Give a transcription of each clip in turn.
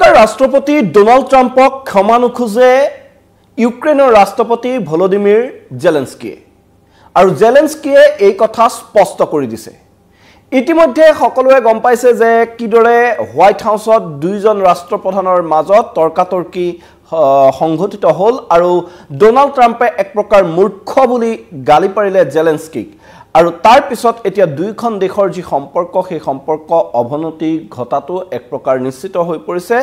আমেৰিকাৰ ৰাষ্ট্ৰপতি ডোনাল্ড ট্ৰাম্পক ক্ষমা নোখোজে ইউক্ৰেইনৰ ৰাষ্ট্ৰপতি ভলোদিমিৰ জেলেনস্কিয়ে আৰু জেলেনস্কিয়ে এই কথা স্পষ্ট কৰি দিছে। ইতিমধ্যে সকলোৱে গম পাইছে যে কিদৰে হোৱাইট হাউছত দুইজন ৰাষ্ট্ৰপ্ৰধানৰ মাজত তৰ্কাতৰ্কি সংঘটিত হ'ল আৰু ডোনাল্ড ট্ৰাম্পে এক প্ৰকাৰ মূৰ্খ বুলি গালি পাৰিলে জেলেনস্কিক আৰু তাৰ পিছত এতিয়া দুইখন দেশৰ যি সম্পৰ্ক সেই সম্পৰ্ক অৱনতি ঘটাটো এক প্ৰকাৰ নিশ্চিত হৈ পৰিছে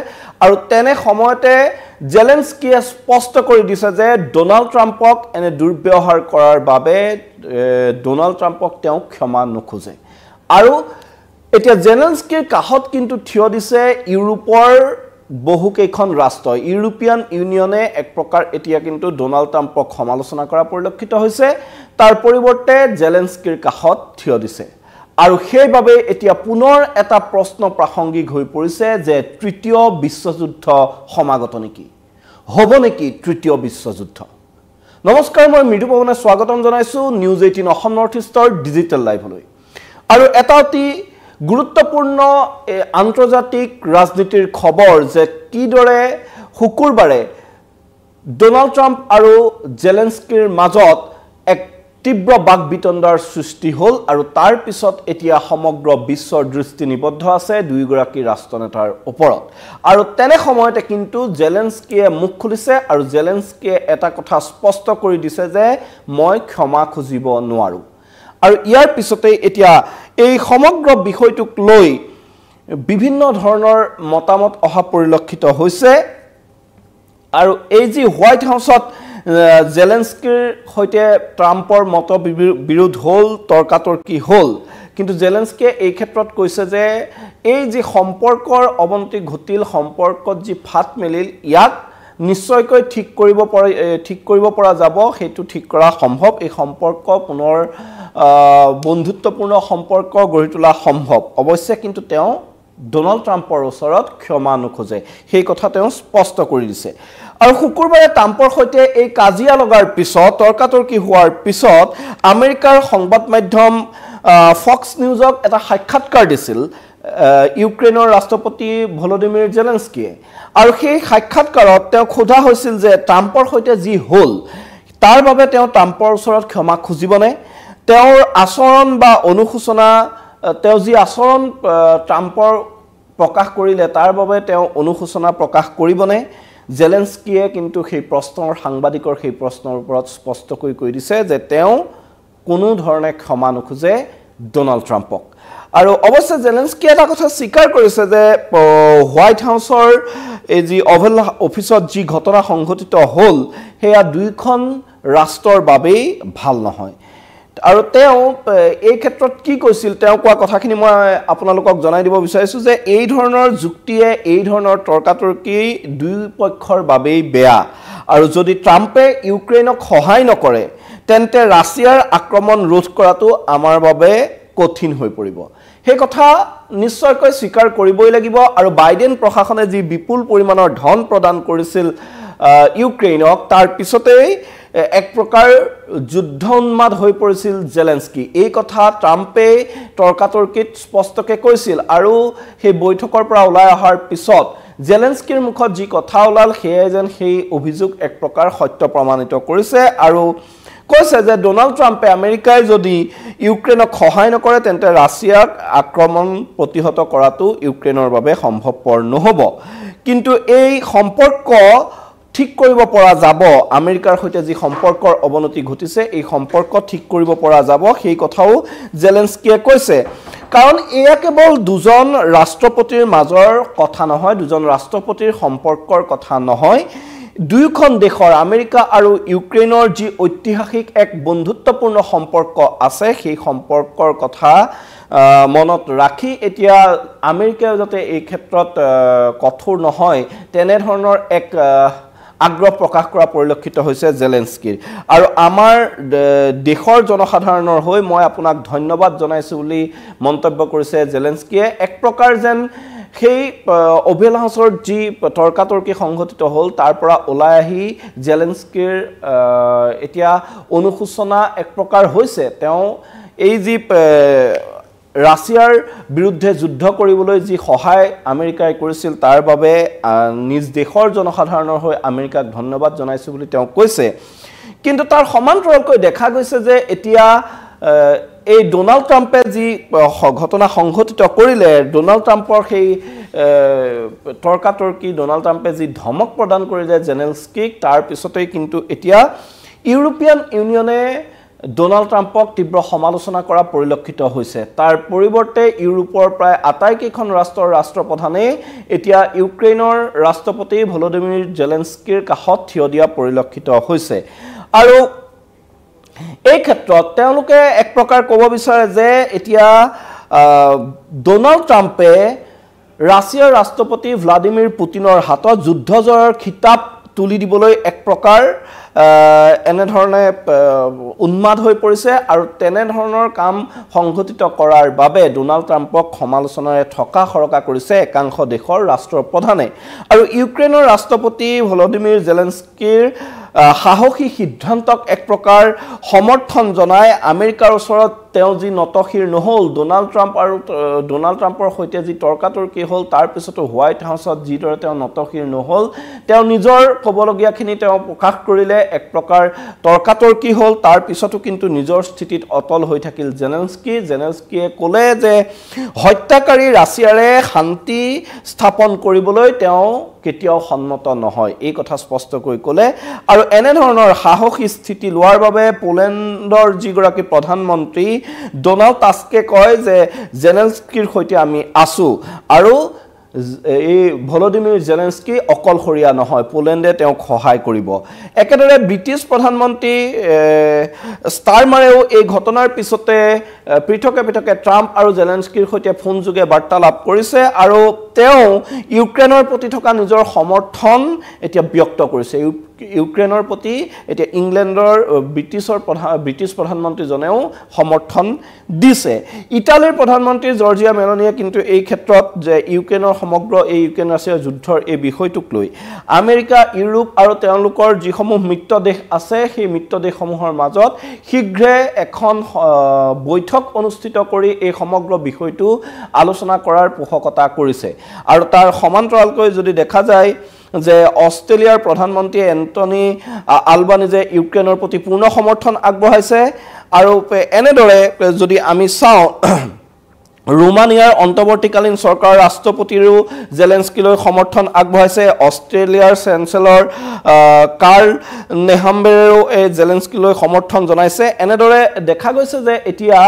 আৰু তেনে সময়তে জেলেনস্কিয়ে স্পষ্ট কৰি দিছে যে ডোনাল্ড ট্ৰাম্পক এনে দুৰ্ব্যৱহাৰ কৰাৰ বাবে ডোনাল্ড ট্ৰাম্পক তেওঁ ক্ষমা নোখোজে আৰু এতিয়া জেলেনস্কিৰ কাষত কিন্তু থিয় দিছে ইউৰোপৰ বহুকেইখন ৰাষ্ট্ৰ। ইউৰোপিয়ান ইউনিয়নে এক প্ৰকাৰ এতিয়া কিন্তু ডোনাল্ড ট্ৰাম্পক সমালোচনা কৰা পৰিলক্ষিত হৈছে, তাৰ পৰিৱৰ্তে জেলেনস্কিৰ কাষত থিয় দিছে আৰু সেইবাবে এতিয়া পুনৰ এটা প্ৰশ্ন প্ৰাসংগিক হৈ পৰিছে যে তৃতীয় বিশ্বযুদ্ধ সমাগত নেকি, হ'ব নেকি তৃতীয় বিশ্বযুদ্ধ। নমস্কাৰ, মই মৃদু পৱনে স্বাগতম জনাইছোঁ নিউজ 18 অসম নৰ্থ ইষ্টৰ ডিজিটেল লাইভলৈ আৰু এটা অতি গুৰুত্বপূৰ্ণ আন্তৰ্জাতিক ৰাজনীতিৰ খবৰ যে কিদৰে শুকুৰবাৰে ডোনাল্ড ট্ৰাম্প আৰু জেলেনস্কিৰ মাজত এক তীব্ৰ বাকবিতণ্ডাৰ সৃষ্টি হ'ল আৰু তাৰ পিছত এতিয়া সমগ্ৰ বিশ্বৰ দৃষ্টি নিবদ্ধ আছে দুয়োগৰাকী ৰাষ্ট্ৰনেতাৰ ওপৰত আৰু তেনে সময়তে কিন্তু জেলেনস্কিয়ে মুখ খুলিছে আৰু জেলেনস্কিয়ে এটা কথা স্পষ্ট কৰি দিছে যে মই ক্ষমা খুজিব নোৱাৰোঁ আৰু ইয়াৰ পিছতে এতিয়া এই সমগ্ৰ বিষয়টোক লৈ বিভিন্ন ধৰণৰ মতামত অহা পৰিলক্ষিত হৈছে আৰু এই যি হোৱাইট হাউছত জেলেনস্কিৰ সৈতে ট্ৰাম্পৰ মত বিৰোধ হ'ল, তৰ্কাতৰ্কি হ'ল, কিন্তু জেলেনস্কিয়ে এই ক্ষেত্ৰত কৈছে যে এই যি সম্পৰ্কৰ অৱনতি ঘটিল, সম্পৰ্কত যি ফাট মেলিল, ইয়াক নিশ্চয়কৈ ঠিক কৰিব পৰা যাব, সেইটো ঠিক কৰা সম্ভৱ, এই সম্পৰ্ক পুনৰ বন্ধুত্বপূৰ্ণ সম্পৰ্ক গঢ়ি তোলা সম্ভৱ। অৱশ্যে কিন্তু তেওঁ ডোনাল্ড ট্ৰাম্পৰ ওচৰত ক্ষমা নোখোজে, সেই কথা তেওঁ স্পষ্ট কৰি দিছে আৰু শুকুৰবাৰে ট্ৰাম্পৰ সৈতে এই কাজিয়া লগাৰ পিছত, তৰ্কাতৰ্কি হোৱাৰ পিছত আমেৰিকাৰ সংবাদ মাধ্যম ফক্স নিউজক এটা সাক্ষাৎকাৰ দিছিল ইউক্ৰেইনৰ ৰাষ্ট্ৰপতি ভলোদিমিৰ জেলেনস্কিয়ে আৰু সেই সাক্ষাৎকাৰত তেওঁ সোধা হৈছিল যে ট্ৰাম্পৰ সৈতে যি হ'ল তাৰ বাবে তেওঁ ট্ৰাম্পৰ ওচৰত ক্ষমা খুজিবনে, তেওঁৰ আচৰণ বা অনুশোচনা, তেওঁ যি আচৰণ ট্ৰাম্পৰ প্ৰকাশ কৰিলে তাৰ বাবে তেওঁ অনুশোচনা প্ৰকাশ কৰিবনে। জেলেনস্কিয়ে কিন্তু সেই প্ৰশ্নৰ সাংবাদিকৰ সেই প্ৰশ্নৰ ওপৰত স্পষ্টকৈ কৈ দিছে যে তেওঁ কোনো ধৰণে ক্ষমা নোখোজে ডোনাল্ড ট্ৰাম্পক আৰু অৱশ্যে জেলেনস্কিয়ে এটা কথা স্বীকাৰ কৰিছে যে হোৱাইট হাউচৰ এই যি অভেল অফিচত যি ঘটনা সংঘটিত হ'ল সেয়া দুইখন ৰাষ্ট্ৰৰ বাবেই ভাল নহয় আৰু তেওঁ এই ক্ষেত্ৰত কি কৈছিল, তেওঁ কোৱা কথাখিনি মই আপোনালোকক জনাই দিব বিচাৰিছোঁ যে এই ধৰণৰ যুক্তিয়ে, এই ধৰণৰ তৰ্কাতৰ্কি দুই পক্ষৰ বাবেই বেয়া আৰু যদি ট্ৰাম্পে ইউক্ৰেইনক সহায় নকৰে তেন্তে ৰাছিয়াৰ আক্ৰমণ ৰোধ কৰাটো আমাৰ বাবে কঠিন হৈ পৰিব। সেই কথা নিশ্চয়কৈ স্বীকাৰ কৰিবই লাগিব আৰু বাইডেন প্ৰশাসনে যি বিপুল পৰিমাণৰ ধন প্ৰদান কৰিছিল ইউক্ৰেইনক, তাৰ পিছতেই এক প্ৰকাৰ যুদ্ধ উন্মাদ হৈ পৰিছিল জেলেনস্কি। এই কথা ট্ৰাম্পে তৰ্কাতৰ্কিত স্পষ্টকৈ কৈছিল আৰু সেই বৈঠকৰ পৰা ওলাই অহাৰ পিছত জেলেনস্কিৰ মুখত যি কথা ওলাল সেয়াই যেন সেই অভিযোগ এক প্ৰকাৰ সত্য প্ৰমাণিত কৰিছে আৰু কৈছে যে ডোনাল্ড ট্ৰাম্পে আমেৰিকাই যদি ইউক্ৰেইনক সহায় নকৰে তেন্তে ৰাছিয়াক আক্ৰমণ প্ৰতিহত কৰাটো ইউক্ৰেইনৰ বাবে সম্ভৱপৰ নহ'ব, কিন্তু এই সম্পৰ্ক ঠিক কৰিব পৰা যাব, আমেৰিকাৰ সৈতে যি সম্পৰ্কৰ অৱনতি ঘটিছে এই সম্পৰ্ক ঠিক কৰিব পৰা যাব, সেই কথাও জেলেনস্কিয়ে কৈছে। কাৰণ এয়া কেৱল দুজন ৰাষ্ট্ৰপতিৰ মাজৰ কথা নহয়, দুজন ৰাষ্ট্ৰপতিৰ সম্পৰ্কৰ কথা নহয়, দুয়োখন দেশৰ আমেৰিকা আৰু ইউক্ৰেইনৰ যি ঐতিহাসিক এক বন্ধুত্বপূৰ্ণ সম্পৰ্ক আছে সেই সম্পৰ্কৰ কথা মনত ৰাখি এতিয়া আমেৰিকাই যাতে এই ক্ষেত্ৰত কঠোৰ নহয় তেনেধৰণৰ এক আগ্ৰহ প্ৰকাশ কৰা পৰিলক্ষিত হৈছে জেলেনস্কিৰ আৰু আমাৰ দেশৰ জনসাধাৰণৰ হৈ মই আপোনাক ধন্যবাদ জনাইছোঁ বুলি মন্তব্য কৰিছে জেলেনস্কিয়ে। এক প্ৰকাৰ যেন সেই অভেল হাউচৰ যি তৰ্কাতৰ্কি সংঘটিত হ'ল তাৰ পৰা ওলাই আহি জেলেনস্কিৰ এতিয়া অনুশোচনা এক প্ৰকাৰ হৈছে। তেওঁ এই যি ৰাছিয়াৰ বিৰুদ্ধে যুদ্ধ কৰিবলৈ যি সহায় আমেৰিকাই কৰিছিল তাৰ বাবে নিজ দেশৰ জনসাধাৰণৰ হৈ আমেৰিকাক ধন্যবাদ জনাইছো বুলি তেওঁ কৈছে কিন্তু তাৰ সমান্তৰালকৈ দেখা গৈছে যে এতিয়া এই ডোনাল্ড ট্ৰাম্পে যি ঘটনা সংঘটিত কৰিলে ডোনাল্ড ট্ৰাম্পৰ সেই তৰ্কাতৰ্কি ডোনাল্ড ট্ৰাম্পে যি ধমক প্ৰদান কৰিলে জেলেনস্কিক তাৰ পিছতেই কিন্তু এতিয়া ইউৰোপিয়ান ইউনিয়নে ডোনাল্ড ট্ৰাম্পক তীব্ৰ সমালোচনা কৰা পৰিলক্ষিত হৈছে তাৰ পৰিৱৰ্তে ইউৰোপৰ প্ৰায় আটাইকেইখন ৰাষ্ট্ৰৰ ৰাষ্ট্ৰপ্ৰধানে এতিয়া ইউক্ৰেইনৰ ৰাষ্ট্ৰপতি ভলোদিমিৰ জেলেনস্কিৰ কাষত থিয় দিয়া পৰিলক্ষিত হৈছে আৰু এই ক্ষেত্ৰত তেওঁলোকে এক প্ৰকাৰ ক'ব বিচাৰে যে এতিয়া ডোনাল্ড ট্ৰাম্পে ৰাছিয়াৰ ৰাষ্ট্ৰপতি ভ্লাদিমিৰ পুটিনৰ হাতত যুদ্ধ জয়ৰ খিতাপ তুলি দিবলৈ এক প্ৰকাৰ এনে ধৰণে উন্মাদ হৈ পৰিছে আৰু তেনে ধৰণৰ কাম সংঘটিত কৰাৰ বাবে ডোনাল্ড ট্ৰাম্পক সমালোচনাৰে ঠকা খৰকা কৰিছে একাংশ দেশৰ ৰাষ্ট্ৰপ্ৰধানে আৰু ইউক্ৰেইনৰ ৰাষ্ট্ৰপতি ভলোদিমিৰ জেলেনস্কিৰ সাহসী সিদ্ধান্তক এক প্ৰকাৰ সমৰ্থন জনাই আমেৰিকাৰ ওচৰত তেওঁ যি নতশিৰ নহল ডোনাল্ড ট্ৰাম্পৰ সৈতে যি তৰ্কাতৰ্কি হ'ল তাৰ পিছতো হোৱাইট হাউচত যিদৰে তেওঁ নতশিৰ নহল তেওঁ নিজৰ ক'বলগীয়াখিনি তেওঁ প্ৰকাশ কৰিলে এক প্ৰকাৰ তৰ্কাতৰ্কি হ'ল তাৰ পিছতো কিন্তু নিজৰ স্থিতিত অটল হৈ থাকিল জেলেনস্কিয়ে ক'লে যে হত্যাকাৰী ৰাছিয়াৰে শান্তি স্থাপন কৰিবলৈ তেওঁ কেতিয়াও সন্মত নহয় এই কথা স্পষ্টকৈ ক'লে আৰু এনে ধৰণৰ সাহসী স্থিতি লোৱাৰ বাবে পোলেণ্ডৰ যিগৰাকী প্ৰধানমন্ত্ৰী ডোনাল্ড টাস্কে কয় যে জেলেনস্কিৰ সৈতে আমি আছো আৰু এই ভলোদিমিৰ জেলেনস্কি অকলশৰীয়া নহয় পোলেণ্ডে তেওঁক সহায় কৰিব একেদৰে ব্ৰিটিছ প্ৰধানমন্ত্ৰী ষ্টাৰমাৰেও এই ঘটনাৰ পিছতে পৃথকে ট্ৰাম্প আৰু জেলেনস্কিৰ সৈতে ফোনযোগে বাৰ্তালাপ কৰিছে আৰু তেওঁ ইউক্ৰেইনৰ প্ৰতি থকা নিজৰ সমৰ্থন এতিয়া ব্যক্ত কৰিছে ইউক্ৰেইনৰ প্ৰতি এতিয়া ইংলেণ্ডৰ ব্ৰিটিছ প্ৰধানমন্ত্ৰীজনেও সমৰ্থন দিছে ইটালীৰ প্ৰধানমন্ত্ৰী জৰ্জিয়া মেলনিয়ে কিন্তু এই ক্ষেত্ৰত যে ইউক্ৰেইনৰ সমগ্ৰ এই ইউক্ৰেইন ৰাছিয়া যুদ্ধৰ এই বিষয়টোক লৈ আমেৰিকা ইউৰোপ আৰু তেওঁলোকৰ যিসমূহ মিত্ৰ দেশ আছে সেই মিত্ৰ দেশসমূহৰ মাজত শীঘ্ৰে এখন বৈঠক অনুষ্ঠিত কৰি এই সমগ্ৰ বিষয়টো আলোচনা কৰাৰ পোষকতা কৰিছে আৰু তাৰ সমান্তৰালকৈ যদি দেখা যায় যে অষ্ট্ৰেলিয়াৰ প্ৰধানমন্ত্ৰী এন্টনি আলবানিজে ইউক্ৰেইনৰ প্ৰতি পূৰ্ণ সমৰ্থন আগবঢ়াইছে আৰু এনেদৰে যদি আমি চাওঁ ৰোমানিয়াৰ অন্তৰ্বৰ্তীকালীন চৰকাৰৰ ৰাষ্ট্ৰপতিৰো জেলেনস্কিলৈ সমৰ্থন আগবঢ়াইছে অষ্ট্ৰেলিয়াৰ চেঞ্চেলৰ কাৰ্ল নেহাম্বেৰেও এই জেলেনস্কিলৈ সমৰ্থন জনাইছে এনেদৰে দেখা গৈছে যে এতিয়া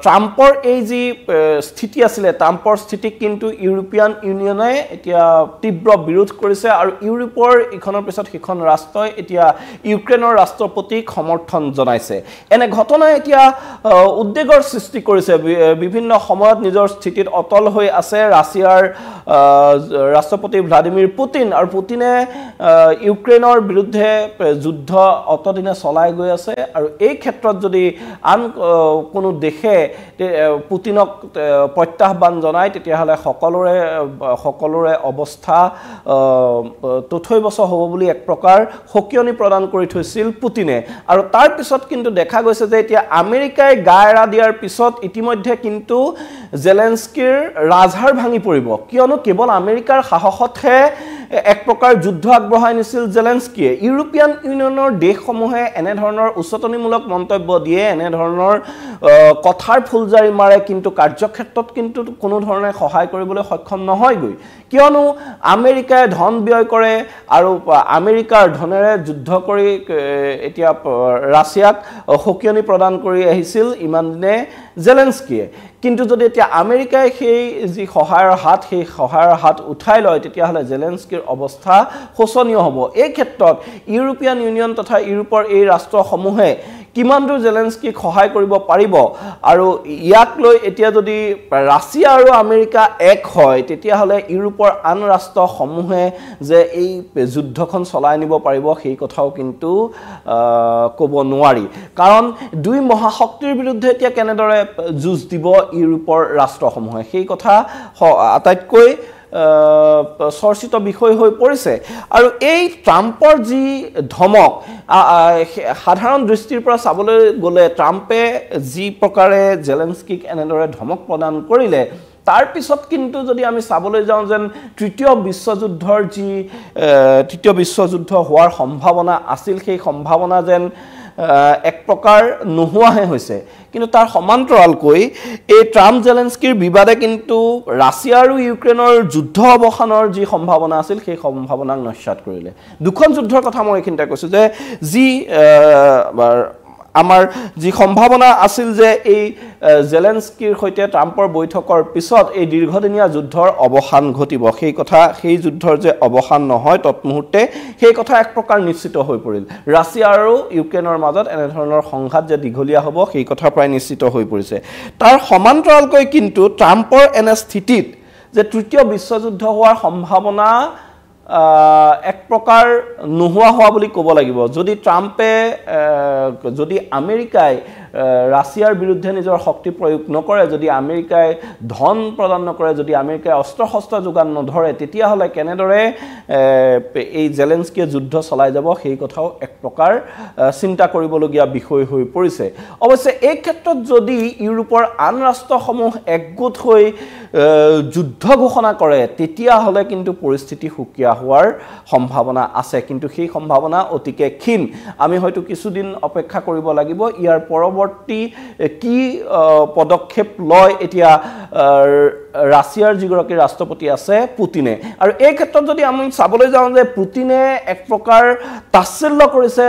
ট্ৰাম্পৰ এই যি স্থিতি আছিলে ট্ৰাম্পৰ স্থিতিক কিন্তু ইউৰোপিয়ান ইউনিয়নে এতিয়া তীব্ৰ বিৰোধ কৰিছে আৰু ইউৰোপৰ ইখনৰ পিছত সিখন ৰাষ্ট্ৰই এতিয়া ইউক্ৰেইনৰ ৰাষ্ট্ৰপতিক সমৰ্থন জনাইছে এনে ঘটনাই এতিয়া উদ্বেগৰ সৃষ্টি কৰিছে বিভিন্ন সময়ত নিজৰ স্থিতিত অটল হৈ আছে ৰাছিয়াৰ ৰাষ্ট্ৰপতি ভ্লাদিমিৰ পুটিন আৰু পুটিনে ইউক্ৰেইনৰ বিৰুদ্ধে যুদ্ধ অতদিনে চলাই গৈ আছে আৰু এই ক্ষেত্ৰত যদি আন কোনো দেশে পুটিনক প্ৰত্যাহ্বান জনায় তেতিয়াহ'লে সকলোৰে অৱস্থা তথৈবচ হ'ব বুলি এক প্ৰকাৰ সকিয়নি প্ৰদান কৰি থৈছিল পুটিনে আৰু তাৰ পিছত কিন্তু দেখা গৈছে যে এতিয়া আমেৰিকাই গা এৰা দিয়াৰ পিছত ইতিমধ্যে কিন্তু জেলেনস্কিৰ ৰাজহাৰ ভাঙি পৰিব কিয়নো কেৱল আমেৰিকাৰ সাহসতহে এক প্ৰকাৰ যুদ্ধ আগবঢ়াই নিছিল জেলেনস্কিয়ে ইউৰোপিয়ান ইউনিয়নৰ দেশসমূহে এনে ধৰণৰ উচতনিমূলক মন্তব্য দিয়ে এনে ধৰণৰ কথাৰ ফুলজাৰি মাৰে কিন্তু কাৰ্যক্ষেত্ৰত কিন্তু কোনো ধৰণে সহায় কৰিবলৈ সক্ষম নহয়গৈ কিয়নো আমেৰিকাই ধন ব্যয় কৰে আৰু আমেৰিকাৰ ধনেৰে যুদ্ধ কৰি এতিয়া ৰাছিয়াক সকিয়নি প্ৰদান কৰি আহিছিল ইমান দিনে জেলেনস্কিয়ে কিন্তু যদি এতিয়া আমেৰিকাই সেই যি সহায়ৰ হাত উঠাই লয় তেতিয়াহ'লে জেলেনস্কিৰ অৱস্থা শোচনীয় হ'ব এই ক্ষেত্ৰত ইউৰোপিয়ান ইউনিয়ন তথা ইউৰোপৰ এই ৰাষ্ট্ৰসমূহে কিমান দূৰ জেলেনস্কিক সহায় কৰিব পাৰিব আৰু ইয়াক লৈ এতিয়া যদি ৰাছিয়া আৰু আমেৰিকা এক হয় তেতিয়াহ'লে ইউৰোপৰ আন ৰাষ্ট্ৰসমূহে যে এই যুদ্ধখন চলাই নিব পাৰিব সেই কথাও কিন্তু ক'ব নোৱাৰি কাৰণ দুই মহাশক্তিৰ বিৰুদ্ধে এতিয়া কেনেদৰে যুঁজ দিব ইউৰোপৰ ৰাষ্ট্ৰসমূহে সেই কথা আটাইতকৈ চৰ্চিত বিষয় হৈ পৰিছে আৰু এই ট্ৰাম্পৰ যি ধমক সাধাৰণ দৃষ্টিৰ পৰা চাবলৈ গ'লে ট্ৰাম্পে যি প্ৰকাৰে জেলেনস্কিক এনেদৰে ধমক প্ৰদান কৰিলে তাৰ পিছত কিন্তু যদি আমি চাবলৈ যাওঁ যেন তৃতীয় বিশ্বযুদ্ধ হোৱাৰ সম্ভাৱনা আছিল সেই সম্ভাৱনা যেন এক প্ৰকাৰ নোহোৱাহে হৈছে কিন্তু তাৰ সমান্তৰালকৈ এই ট্ৰাম্প জেলেনস্কিৰ বিবাদে কিন্তু ৰাছিয়া আৰু ইউক্ৰেইনৰ যুদ্ধ অৱসানৰ যি সম্ভাৱনা আছিল সেই সম্ভাৱনাক নস্যাৎ কৰিলে দুখন যুদ্ধৰ কথা মই এইখিনিতে কৈছোঁ যে যি আমাৰ যি সম্ভাৱনা আছিল যে এই জেলেনস্কিৰ সৈতে ট্ৰাম্পৰ বৈঠকৰ পিছত এই দীৰ্ঘদিনীয়া যুদ্ধৰ অৱসান ঘটিব সেই যুদ্ধৰ যে অৱসান নহয় তৎমুহূৰ্তে সেই কথা এক প্ৰকাৰ নিশ্চিত হৈ পৰিল ৰাছিয়া আৰু ইউক্ৰেইনৰ মাজত এনেধৰণৰ সংঘাত যে দীঘলীয়া হ'ব সেই কথা প্ৰায় নিশ্চিত হৈ পৰিছে তাৰ সমান্তৰালকৈ কিন্তু ট্ৰাম্পৰ এনে স্থিতিত যে তৃতীয় বিশ্বযুদ্ধ হোৱাৰ সম্ভাৱনা এক প্ৰকাৰ নোহোৱা হোৱা বুলি ক'ব লাগিব যদি ট্ৰাম্পে যদি আমেৰিকাই ৰাছিয়াৰ বিৰুদ্ধে নিজৰ শক্তি প্ৰয়োগ নকৰে যদি আমেৰিকাই ধন প্ৰদান নকৰে যদি আমেৰিকাই অস্ত্ৰ শস্ত্ৰ যোগান নধৰে তেতিয়াহ'লে কেনেদৰে এই জেলেনস্কিয়ে যুদ্ধ চলাই যাব সেই কথাও এক প্ৰকাৰ চিন্তা কৰিবলগীয়া বিষয় হৈ পৰিছে অৱশ্যে এই ক্ষেত্ৰত যদি ইউৰোপৰ আন ৰাষ্ট্ৰসমূহ একগোট হৈ যুদ্ধ ঘোষণা কৰে তেতিয়াহ'লে কিন্তু পৰিস্থিতি সুকীয়া হোৱাৰ সম্ভাৱনা আছে কিন্তু সেই সম্ভাৱনা অতিকে ক্ষীণ আমি হয়তো কিছুদিন অপেক্ষা কৰিব লাগিব ইয়াৰ পৰৱৰ্তী কি পদক্ষেপ লয় এতিয়া ৰাছিয়াৰ যিগৰাকী ৰাষ্ট্ৰপতি আছে পুতিনে আৰু এই ক্ষেত্ৰত যদি আমি চাবলৈ যাওঁ যে পুতিনে এক প্ৰকাৰ তাচ্ছিল্য কৰিছে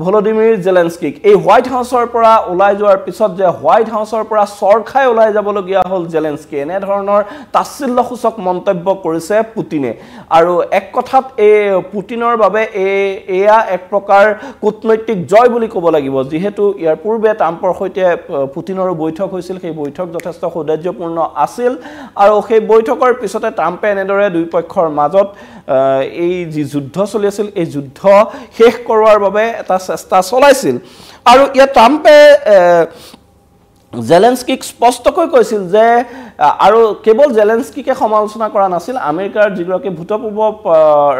ভলোদিমিৰ জেলেনস্কিক এই হোৱাইট হাউচৰ পৰা ওলাই যোৱাৰ পিছত যে হোৱাইট হাউচৰ পৰা চৰ খাই ওলাই যাবলগীয়া হ'ল জেলেনস্কি এনেধৰণৰ তাচ্ছিল্যসূচক মন্তব্য কৰিছে পুতিনে আৰু এক কথাত এই পুতিনৰ বাবে এয়া এক প্ৰকাৰ কূটনৈতিক জয় বুলি ক'ব লাগিব যিহেতু ইয়াৰ পূৰ্বে ট্ৰাম্পৰ সৈতে পুতিনৰো বৈঠক হৈছিল সেই বৈঠক যথেষ্ট সৌন্দৰ্যপূৰ্ণ আছিল আৰু সেই বৈঠকৰ পিছতে ট্ৰাম্পে এনেদৰে দুই পক্ষৰ মাজত এই যি যুদ্ধ চলি আছিল এই যুদ্ধ শেষ কৰোৱাৰ বাবে এটা চেষ্টা চলাইছিল আৰু ইয়াত ট্ৰাম্পে জেলেনস্কিক স্পষ্টকৈ কৈছিল যে আৰু কেৱল জেলেনস্কিকে সমালোচনা কৰা নাছিল আমেৰিকাৰ যিগৰাকী ভূতপূৰ্ব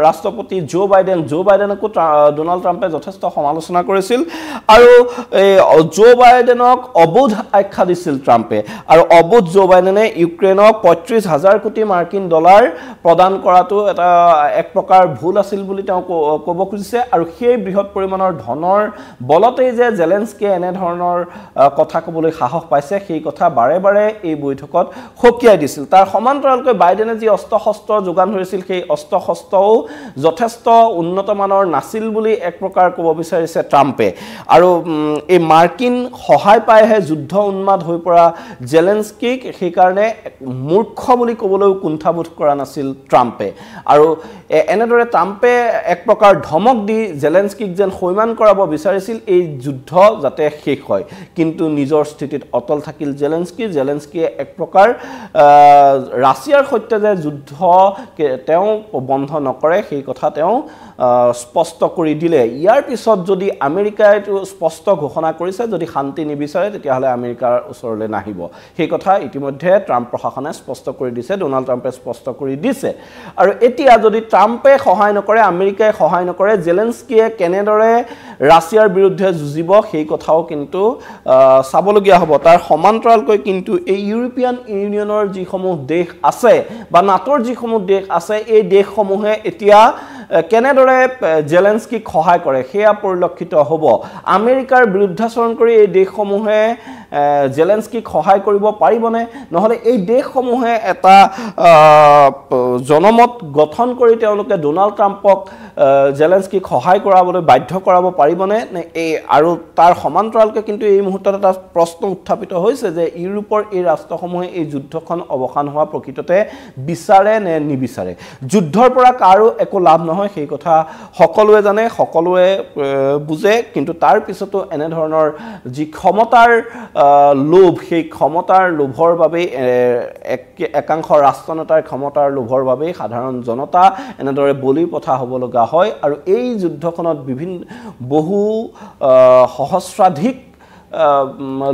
ৰাষ্ট্ৰপতি জো বাইডেনকো ডোনাল্ড ট্ৰাম্পে যথেষ্ট সমালোচনা কৰিছিল আৰু জো বাইডেনক অবুধ আখ্যা দিছিল ট্ৰাম্পে আৰু অবুধ জো বাইডেনে ইউক্ৰেইনক ৩৫,০০০ কোটি মাৰ্কিন ডলাৰ প্ৰদান কৰাটো এটা এক প্ৰকাৰ ভুল আছিল বুলি তেওঁ ক'ব খুজিছে আৰু সেই বৃহৎ পৰিমাণৰ ধনৰ বলতেই যে জেলেনস্কিয়ে এনেধৰণৰ কথা ক'বলৈ সাহস পাইছে সেই কথা বাৰে বাৰে এই বৈঠকত হকিয়াই দিছিল তাৰ সমান্তৰালকৈ বাইডেনে যি অস্ত্ৰ শস্ত্ৰ যোগান ধৰিছিল সেই অস্ত্ৰ শস্ত্ৰও যথেষ্ট উন্নত মানৰ নাছিল বুলি এক প্ৰকাৰ ক'ব বিচাৰিছে ট্ৰাম্পে আৰু এই মাৰ্কিন সহায় পাইহে যুদ্ধ উন্মাদ হৈ পৰা জেলেনস্কিক সেইকাৰণে মূৰ্খ বুলি ক'বলৈও কুণ্ঠাবোধ কৰা নাছিল ট্ৰাম্পে আৰু এনেদৰে ট্ৰাম্পে এক প্ৰকাৰ ধমক দি জেলেনস্কিক যেন সৈমান কৰাব বিচাৰিছিল এই যুদ্ধ যাতে শেষ হয় কিন্তু নিজৰ স্থিতিত অটল থাকিল জেলেনস্কিয়ে এক প্ৰকাৰ ৰাছিয়াৰ সৈতে যে যুদ্ধ তেওঁ বন্ধ নকৰে সেই কথা তেওঁ স্পষ্ট কৰি দিলে ইয়াৰ পিছত যদি আমেৰিকাই স্পষ্ট ঘোষণা কৰিছে যদি শান্তি নিবিচাৰে তেতিয়াহ'লে আমেৰিকাৰ ওচৰলৈ নাহিব সেই কথা ইতিমধ্যে ট্ৰাম্প প্ৰশাসনে স্পষ্ট কৰি দিছে ডোনাল্ড ট্ৰাম্পে স্পষ্ট কৰি দিছে আৰু এতিয়া যদি ট্ৰাম্পে সহায় নকৰে আমেৰিকাই সহায় নকৰে জেলেনস্কিয়ে কেনেদৰে ৰাছিয়াৰ বিৰুদ্ধে যুঁজিব সেই কথাও কিন্তু চাবলগীয়া হ'ব তাৰ সমান্তৰালকৈ কিন্তু এই ইউৰোপিয়ান ইউনিয়নৰ যিসমূহ দেশ আছে বা নাটোৰ যিসমূহ দেশ আছে এই দেশসমূহে এতিয়া কেনেদৰে জেলেনস্কিক সহায় কৰে সেয়া পৰিলক্ষিত হ'ব আমেৰিকাৰ বিৰুদ্ধাচৰণ কৰি এই দেশসমূহে জেলেনস্কিক সহায় কৰিব পাৰিবনে নহলে এই দেশসমূহে এটা জনমত গঠন কৰি তেওঁলোকে ডোনাল্ড ট্ৰাম্পক জেলেনস্কিক সহায় কৰাবলৈ বাধ্য কৰাব পাৰিবনে এই আৰু তাৰ সমান্তৰালকৈ কিন্তু এই মুহূৰ্তত এটা প্ৰশ্ন উত্থাপিত হৈছে যে ইউৰোপৰ এই ৰাষ্ট্ৰসমূহে এই যুদ্ধখন অৱসান হোৱা প্ৰকৃততে বিচাৰে নে নিবিচাৰে যুদ্ধৰ পৰা কাৰো একো লাভ নহয় সেই কথা সকলোৱে জানে সকলোৱে বুজে কিন্তু তাৰ পিছতো এনে ধৰণৰ যি ক্ষমতাৰ লোভ সেই ক্ষমতাৰ লোভৰ বাবে একাংশ ৰাষ্ট্ৰনেতাৰ ক্ষমতাৰ লোভৰ বাবে সাধাৰণ জনতা এনেদৰে বলিৰ পঠা হ'ব লগা হয় আৰু এই যুদ্ধখনত বহু সহস্ৰাধিক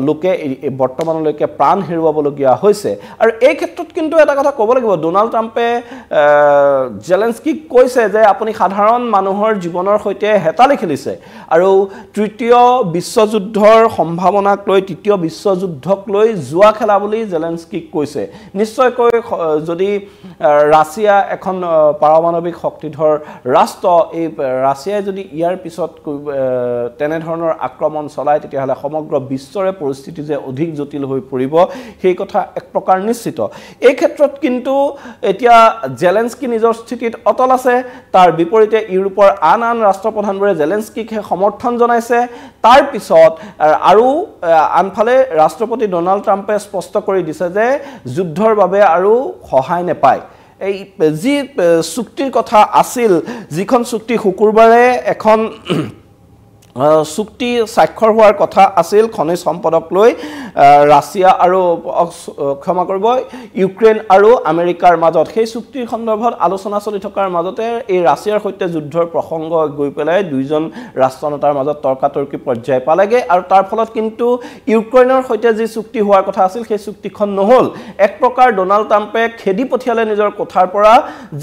লোকে বৰ্তমানলৈকে প্ৰাণ হেৰুৱাবলগীয়া হৈছে আৰু এই ক্ষেত্ৰত কিন্তু এটা কথা ক'ব লাগিব ডোনাল্ড ট্ৰাম্পে জেলেন্সকিক কৈছে যে আপুনি সাধাৰণ মানুহৰ জীৱনৰ সৈতে হেতালি খেলিছে আৰু তৃতীয় বিশ্বযুদ্ধৰ সম্ভাৱনাক লৈ তৃতীয় বিশ্বযুদ্ধক লৈ জুৱা খেলা বুলি জেলেন্সকিক কৈছে নিশ্চয়কৈ যদি ৰাছিয়া এখন পাৰমাণৱিক শক্তিধৰ ৰাষ্ট্ৰ এই ৰাছিয়াই যদি ইয়াৰ পিছত তেনে ধৰণৰ আক্ৰমণ চলায় তেতিয়াহ'লে সমগ্ৰ বিশ্বৰে পৰিস্থিতি যে অধিক জটিল হৈ পৰিব সেই কথা এক প্ৰকাৰ নিশ্চিত এই ক্ষেত্ৰত কিন্তু এতিয়া জেলেন্সকি নিজৰ স্থিতিত অটল আছে তাৰ বিপৰীতে ইউৰোপৰ আন ৰাষ্ট্ৰপ্ৰধানবোৰে জেলেন্সকিক সমৰ্থন জনাইছে তাৰ পিছত আৰু আনফালে ৰাষ্ট্ৰপতি ডোনাল্ড ট্ৰাম্পে স্পষ্ট কৰি দিছে যে যুদ্ধৰ বাবে আৰু সহায় নেপায় এই যি চুক্তিৰ কথা আছিল যিখন চুক্তি শুকুৰবাৰে এখন চুক্তি স্বাক্ষৰ হোৱাৰ কথা আছিল খনিজ সম্পদক লৈ ৰাছিয়া আৰু ক্ষমা কৰিব ইউক্ৰেইন আৰু আমেৰিকাৰ মাজত সেই চুক্তিৰ সন্দৰ্ভত আলোচনা চলি থকাৰ মাজতে এই ৰাছিয়াৰ সৈতে যুদ্ধৰ প্ৰসংগ গৈ পেলাই দুইজন ৰাষ্ট্ৰনেতাৰ মাজত তৰ্কাতৰ্কি পৰ্যায় পালেগে আৰু তাৰ ফলত কিন্তু ইউক্ৰেইনৰ সৈতে যি চুক্তি হোৱাৰ কথা আছিল সেই চুক্তিখন নহ'ল এক প্ৰকাৰ ডোনাল্ড ট্ৰাম্পে খেদি পঠিয়ালে নিজৰ কোঠাৰ পৰা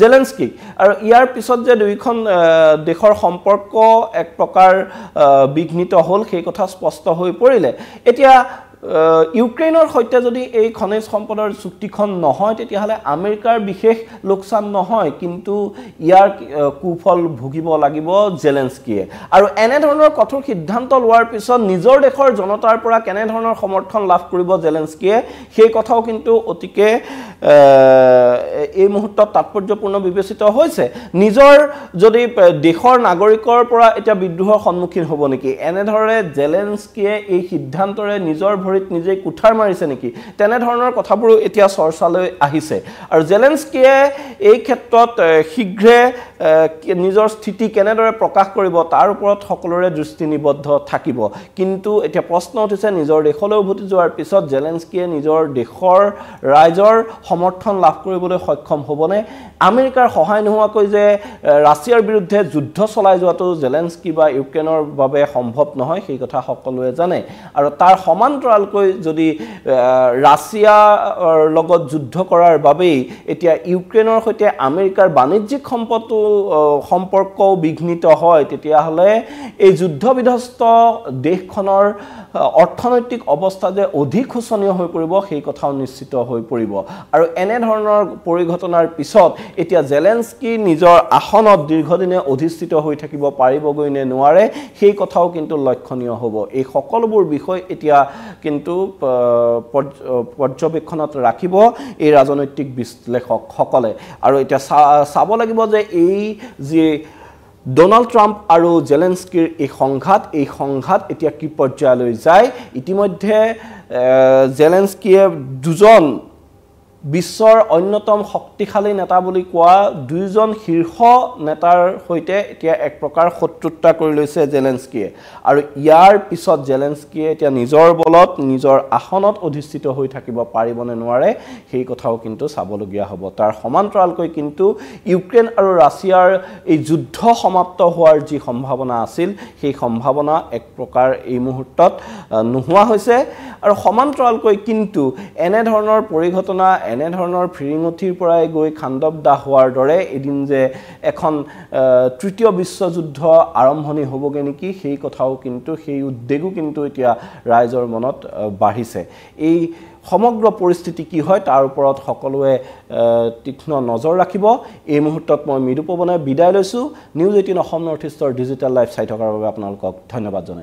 জেলেন্সকিক আৰু ইয়াৰ পিছত যে দুইখন দেশৰ সম্পৰ্ক এক প্ৰকাৰ বিঘ্নিত হ'ল সেই কথা স্পষ্ট হৈ পৰিলে এতিয়া ইউক্ৰেইনৰ সৈতে যদি এই খনিজ সম্পদৰ চুক্তিখন নহয় তেতিয়াহ'লে আমেৰিকাৰ বিশেষ লোকচান নহয় কিন্তু ইয়াৰ কুফল ভুগিব লাগিব জেলেন্সকিয়ে আৰু এনে ধৰণৰ কঠোৰ সিদ্ধান্ত লোৱাৰ পিছত নিজৰ দেশৰ জনতাৰ পৰা কেনে ধৰণৰ সমৰ্থন লাভ কৰিব জেলেন্সকিয়ে সেই কথাও কিন্তু অতিকে এই মুহূৰ্তত তাৎপৰ্যপূৰ্ণ বিবেচিত হৈছে নিজৰ যদি দেশৰ নাগৰিকৰ পৰা এটা বিদ্ৰোহৰ সন্মুখীন হ'ব নেকি এনেধৰণে জেলেন্সকিয়ে এই সিদ্ধান্তৰে নিজৰ নিজে কুঠাৰ মাৰিছে নেকি তেনে ধৰণৰ কথাবোৰো এতিয়া চৰ্চালৈ আহিছে আৰু জেলেন্সকিয়ে এই ক্ষেত্ৰত শীঘ্ৰে নিজৰ স্থিতি কেনেদৰে প্ৰকাশ কৰিব তাৰ ওপৰত সকলোৰে দৃষ্টি নিবদ্ধ থাকিব কিন্তু এতিয়া প্ৰশ্ন উঠিছে নিজৰ দেশলৈ উভতি যোৱাৰ পিছত জেলেন্সকিয়ে নিজৰ দেশৰ ৰাইজৰ সমৰ্থন লাভ কৰিবলৈ সক্ষম হ'বনে আমেৰিকাৰ সহায় নোহোৱাকৈ যে ৰাছিয়াৰ বিৰুদ্ধে যুদ্ধ চলাই যোৱাটো জেলেন্সকি বা ইউক্ৰেইনৰ বাবে সম্ভৱ নহয় সেই কথা সকলোৱে জানে আৰু তাৰ সমান্তৰালকৈ যদি ৰাছিয়াৰ লগত যুদ্ধ কৰাৰ বাবেই এতিয়া ইউক্ৰেইনৰ সৈতে আমেৰিকাৰ বাণিজ্যিক সম্পৰ্কও বিঘ্নিত হয় তেতিয়াহ'লে এই যুদ্ধ বিধ্বস্ত দেশখনৰ অৰ্থনৈতিক অৱস্থা যে অধিক শোচনীয় হৈ পৰিব সেই কথাও নিশ্চিত হৈ পৰিব আৰু এনে ধৰণৰ পৰিঘটনাৰ পিছত এতিয়া জেলেন্সকি নিজৰ আসনত দীৰ্ঘদিনে অধিষ্ঠিত হৈ থাকিব পাৰিবগৈ নে নোৱাৰে সেই কথাও কিন্তু লক্ষণীয় হ'ব এই সকলোবোৰ বিষয় এতিয়া কিন্তু পৰ্যবেক্ষণত ৰাখিব এই ৰাজনৈতিক বিশ্লেষকসকলে আৰু এতিয়া চাব লাগিব যে এই যি ডোনাল্ড ট্ৰাম্প আৰু জেলেন্সকিৰ এই সংঘাত এতিয়া কি পৰ্যায়লৈ যায় ইতিমধ্যে জেলেন্সকিয়ে দুজন বিশ্বৰ অন্যতম শক্তিশালী নেতা বুলি কোৱা দুইজন শীৰ্ষ নেতাৰ সৈতে এতিয়া এক প্ৰকাৰ শত্ৰুতা কৰি লৈছে জেলেন্সকিয়ে আৰু ইয়াৰ পিছত জেলেন্সকিয়ে এতিয়া নিজৰ বলত নিজৰ আসনত অধিষ্ঠিত হৈ থাকিব পাৰিবনে নোৱাৰে সেই কথাও কিন্তু চাবলগীয়া হ'ব তাৰ সমান্তৰালকৈ কিন্তু ইউক্ৰেইন আৰু ৰাছিয়াৰ এই যুদ্ধ সমাপ্ত হোৱাৰ যি সম্ভাৱনা আছিল সেই সম্ভাৱনা এক প্ৰকাৰ এই মুহূৰ্তত নোহোৱা হৈছে আৰু সমান্তৰালকৈ কিন্তু এনে ধৰণৰ পৰিঘটনা এনে ধৰণৰ ফিৰিঙঠিৰ পৰাই গৈ খাণ্ডৱ দাহ হোৱাৰ দৰে এদিন যে এখন তৃতীয় বিশ্বযুদ্ধ আৰম্ভণি হ'বগে নেকি সেই কথাও কিন্তু সেই উদ্বেগো কিন্তু এতিয়া ৰাইজৰ মনত বাঢ়িছে এই সমগ্ৰ পৰিস্থিতি কি হয় তাৰ ওপৰত সকলোৱে তীক্ষ্ণ নজৰ ৰাখিব এই মুহূৰ্তত মই মৃদু পৱনে বিদায় লৈছোঁ নিউজ 18 অসম নৰ্থ ইষ্টৰ ডিজিটেল লাইভ চাই থকাৰ বাবে আপোনালোকক ধন্যবাদ জনাইছোঁ